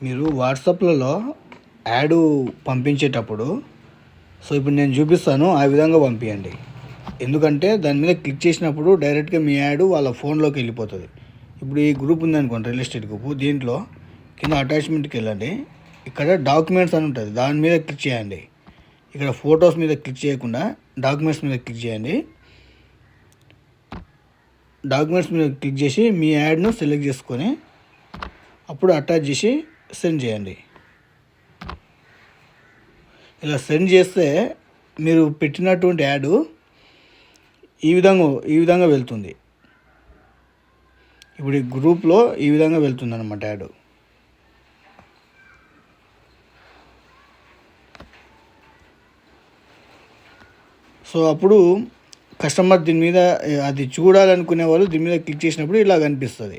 మీరు వాట్సాప్లలో యాడ్ పంపించేటప్పుడు ఇప్పుడు నేను చూపిస్తాను, ఆ విధంగా పంపించండి. ఎందుకంటే దాని మీద క్లిక్ చేసినప్పుడు డైరెక్ట్గా మీ యాడ్ వాళ్ళ ఫోన్లోకి వెళ్ళిపోతుంది. ఇప్పుడు ఈ గ్రూప్ ఉందనుకోండి, రియల్ ఎస్టేట్ గ్రూప్, దీంట్లో కింద అటాచ్మెంట్కి వెళ్ళండి. ఇక్కడ డాక్యుమెంట్స్ అని ఉంటుంది, దాని మీద క్లిక్ చేయండి. ఇక్కడ ఫొటోస్ మీద క్లిక్ చేయకుండా డాక్యుమెంట్స్ మీద క్లిక్ చేయండి. డాక్యుమెంట్స్ మీద క్లిక్ చేసి మీ యాడ్ను సెలెక్ట్ చేసుకొని అప్పుడు అటాచ్ చేసి సెండ్ చేయండి. ఇలా సెండ్ చేస్తే మీరు పెట్టినటువంటి యాడ్ ఈ విధంగా వెళ్తుంది. ఇప్పుడు ఈ గ్రూప్లో ఈ విధంగా వెళ్తుంది అన్నమాట యాడ్. అప్పుడు కస్టమర్ దీని మీద అది చూడాలనుకునే వాళ్ళు దీని మీద క్లిక్ చేసినప్పుడు ఇలా కనిపిస్తుంది.